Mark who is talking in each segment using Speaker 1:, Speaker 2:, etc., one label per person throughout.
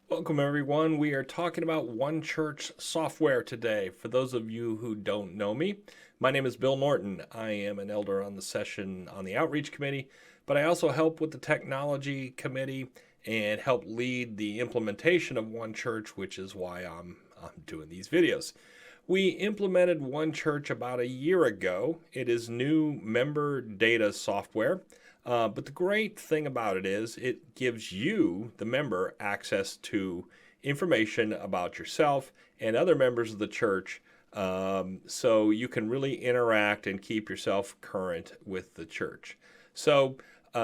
Speaker 1: Welcome, everyone. We are talking about One Church software today. For those of you who don't know me, my name is Bill Norton. I am an elder on the session on the Outreach Committee, but I also help with the Technology Committee and help lead the implementation of One Church, which is why I'm doing these videos. We implemented One Church about a year ago. It is new member data software. But the great thing about it is it gives you, the member, access to information about yourself and other members of the church, so you can really interact and keep yourself current with the church. So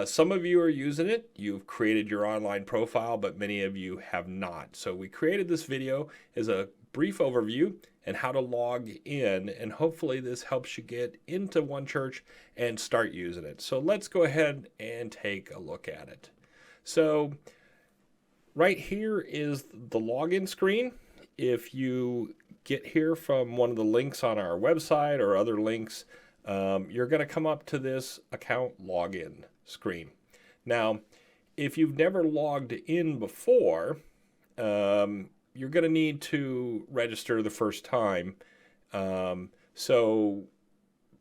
Speaker 1: some of you are using it. You've created your online profile, but many of you have not. So we created this video as a brief overview and how to log in, and hopefully this helps you get into One Church and start using it. So let's go ahead and take a look at it. So right here is the login screen. If you get here from one of the links on our website or other links, you're going to come up to this account login screen. Now, if you've never logged in before, you're going to need to register the first time. So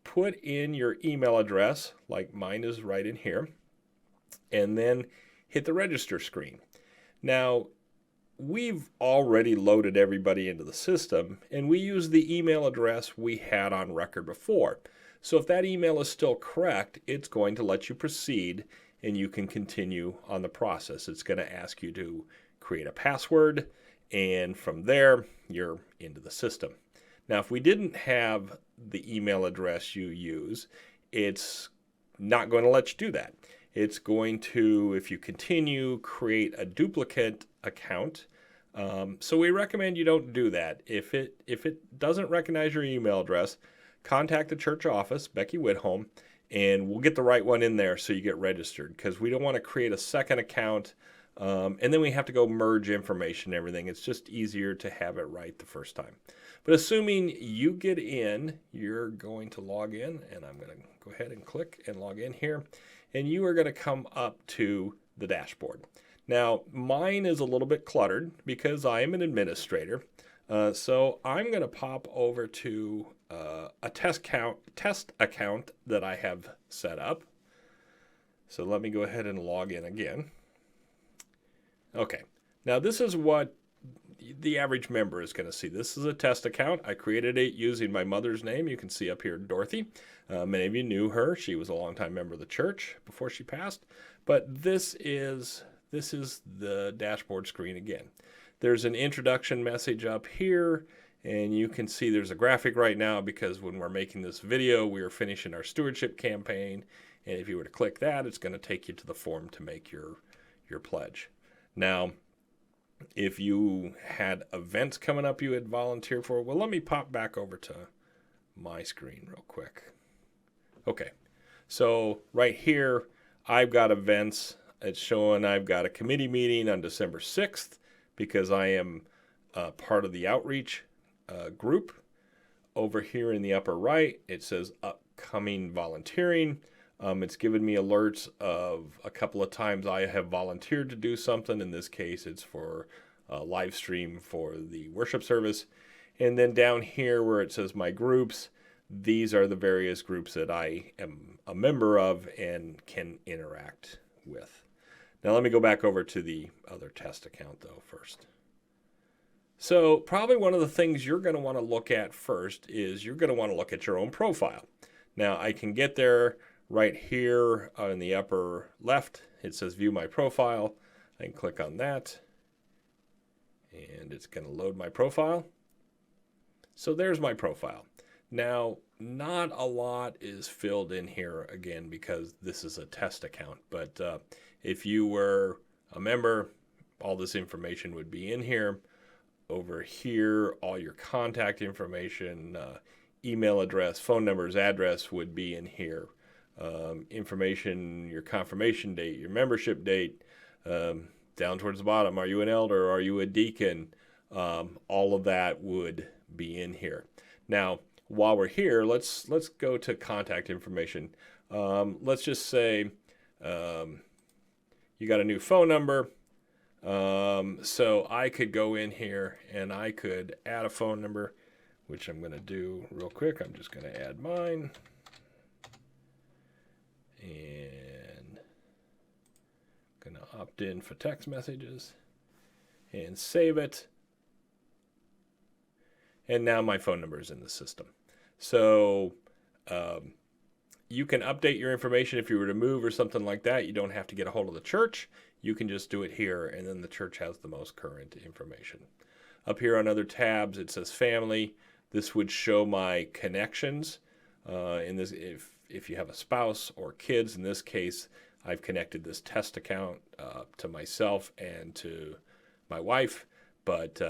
Speaker 1: put in your email address, like mine is right in here, and then hit the register screen. Now, we've already loaded everybody into the system, and we use the email address we had on record before. So if that email is still correct, it's going to let you proceed and you can continue on the process. It's going to ask you to create a password, and from there, you're into the system. Now, if we didn't have the email address you use, it's not going to let you do that. It's going to, if you continue, create a duplicate account. So we recommend you don't do that. If it doesn't recognize your email address, contact the church office, Becky Whitholm, and we'll get the right one in there so you get registered, because we don't want to create a second account and then we have to go merge information and everything. It's just easier to have it right the first time. But assuming you get in, you're going to log in, and I'm going to go ahead and click and log in here, and you are going to come up to the dashboard. Now, mine is a little bit cluttered because I am an administrator. So I'm going to pop over to a test account that I have set up. So let me go ahead and log in again. Okay, now this is what the average member is going to see. This is a test account. I created it using my mother's name. You can see up here, Dorothy. Many of you knew her. She was a longtime member of the church before she passed. But this is the dashboard screen again. There's an introduction message up here, and you can see there's a graphic right now because when we're making this video, we are finishing our stewardship campaign. And if you were to click that, it's going to take you to the form to make your pledge. Now, if you had events coming up you had volunteered for, well, let me pop back over to my screen real quick. Okay, so right here, I've got events. It's showing I've got a committee meeting on December 6th because I am part of the outreach group. Over here in the upper right, it says upcoming volunteering. It's given me alerts of a couple of times I have volunteered to do something. In this case, it's for a live stream for the worship service. And then down here where it says my groups, these are the various groups that I am a member of and can interact with. Now let me go back over to the other test account though first. So probably one of the things you're going to want to look at first is you're going to want to look at your own profile. Now I can get there right here in the upper left. It says view my profile. I can click on that and it's going to load my profile. So there's my profile. Now, not a lot is filled in here again because this is a test account, but if you were a member, all this information would be in here. Over here, all your contact information, email address, phone numbers, address would be in here. Information, your confirmation date, your membership date, down towards the bottom, are you an elder, are you a deacon? All of that would be in here. Now, while we're here, let's go to contact information. Let's just say you got a new phone number. So I could go in here and I could add a phone number, which I'm going to do real quick. I'm just going to add mine. And I'm going to opt in for text messages and save it. And now my phone number is in the system. So you can update your information if you were to move or something like that. You don't have to get a hold of the church. You can just do it here, and then the church has the most current information. Up here on other tabs, it says family. This would show my connections. In this, if you have a spouse or kids, in this case, I've connected this test account to myself and to my wife. But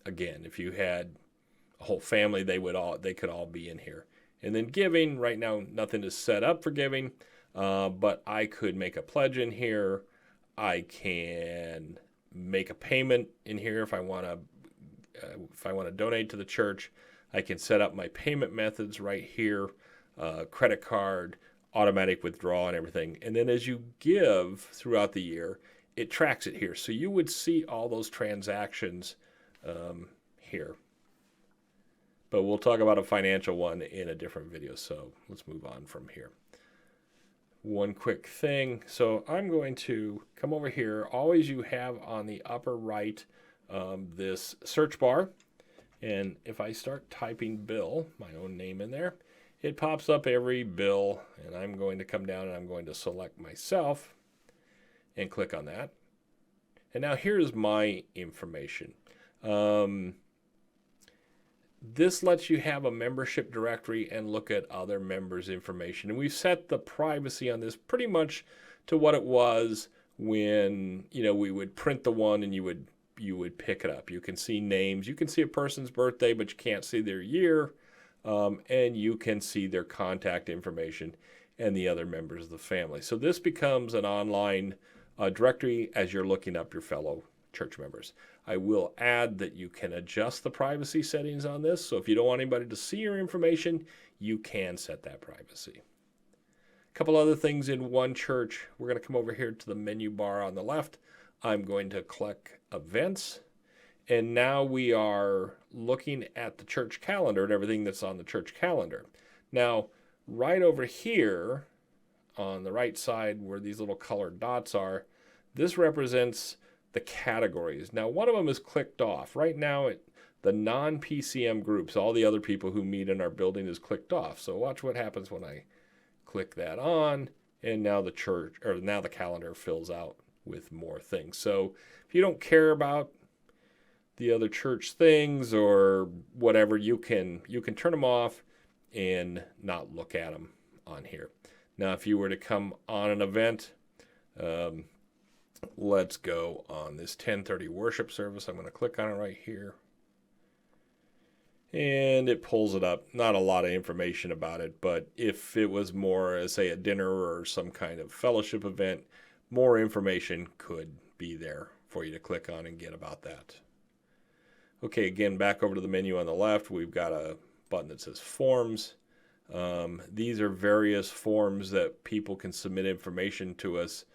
Speaker 1: again, if you had a whole family, they could all be in here. And then giving, right now, nothing is set up for giving, but I could make a pledge in here. I can make a payment in here if I want to donate to the church. I can set up my payment methods right here, credit card, automatic withdrawal, and everything. And then as you give throughout the year, it tracks it here. So you would see all those transactions here. But we'll talk about a financial one in a different video, so let's move on from here. One quick thing. So I'm going to come over here. Always you have on the upper right this search bar. And if I start typing Bill, my own name in there, it pops up every bill. And I'm going to come down and I'm going to select myself and click on that. And now here's my information. This lets you have a membership directory and look at other members' information. And we've set the privacy on this pretty much to what it was when, we would print the one and you would pick it up. You can see names. You can see a person's birthday, but you can't see their year. And you can see their contact information and the other members of the family. So this becomes an online directory as you're looking up your fellow church members. I will add that you can adjust the privacy settings on this. So if you don't want anybody to see your information, you can set that privacy. A couple other things in One Church. We're going to come over here to the menu bar on the left. I'm going to click Events. And now we are looking at the church calendar and everything that's on the church calendar. Now, right over here on the right side where these little colored dots are, this represents the categories. Now, one of them is clicked off. Right now, the non-PCM groups, all the other people who meet in our building, is clicked off. So watch what happens when I click that on, and now the calendar fills out with more things. So if you don't care about the other church things or whatever, you can turn them off and not look at them on here. Now, if you were to come on an event, let's go on this 10:30 worship service. I'm going to click on it right here. And it pulls it up. Not a lot of information about it, but if it was more, say, a dinner or some kind of fellowship event, more information could be there for you to click on and get about that. Okay, again, back over to the menu on the left, we've got a button that says Forms. These are various forms that people can submit information to us.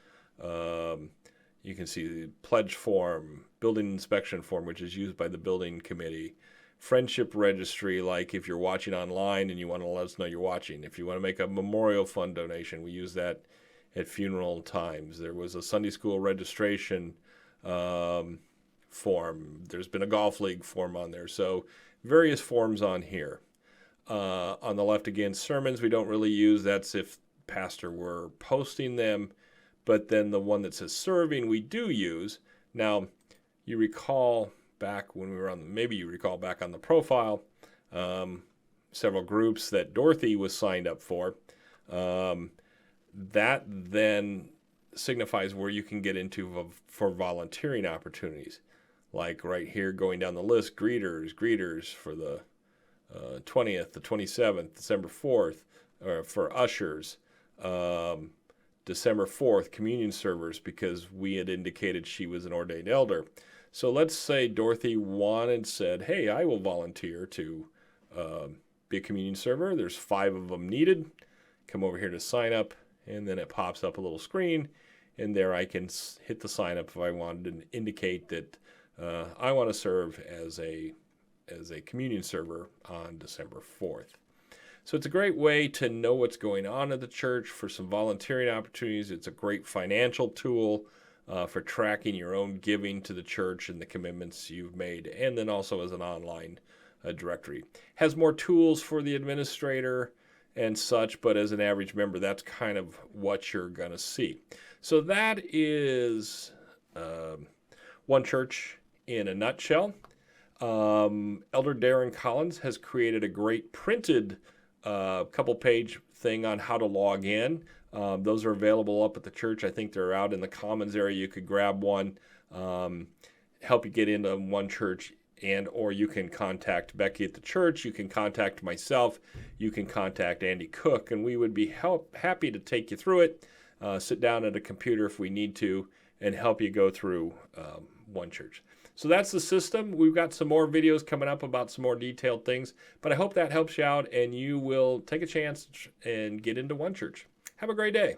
Speaker 1: You can see the pledge form, building inspection form, which is used by the building committee, friendship registry, like if you're watching online and you want to let us know you're watching. If you want to make a memorial fund donation, we use that at funeral times. There was a Sunday school registration form. There's been a golf league form on there. So various forms on here. On the left, again, sermons we don't really use. That's if pastor were posting them. But then the one that says serving, we do use. Now, you recall back when we were maybe you recall back on the profile, several groups that Dorothy was signed up for. That then signifies where you can get into for volunteering opportunities. Like right here, going down the list, greeters for the 20th, the 27th, December 4th, or for ushers. December 4th, communion servers, because we had indicated she was an ordained elder. So let's say Dorothy said, hey, I will volunteer to be a communion server. There's 5 of them needed. Come over here to sign up, and then it pops up a little screen, and there I can hit the sign up if I wanted to indicate that I want to serve as a communion server on December 4th. So it's a great way to know what's going on at the church for some volunteering opportunities. It's a great financial tool for tracking your own giving to the church and the commitments you've made, and then also as an online directory. Has more tools for the administrator and such, but as an average member, that's kind of what you're going to see. So that is One Church in a nutshell. Elder Darren Collins has created a great printed couple-page thing on how to log in. Those are available up at the church. I think they're out in the commons area. You could grab one, help you get into One Church, and or you can contact Becky at the church. You can contact myself. You can contact Andy Cook, and we would be happy to take you through it, sit down at a computer if we need to, and help you go through One Church. So that's the system. We've got some more videos coming up about some more detailed things, but I hope that helps you out and you will take a chance and get into One Church. Have a great day.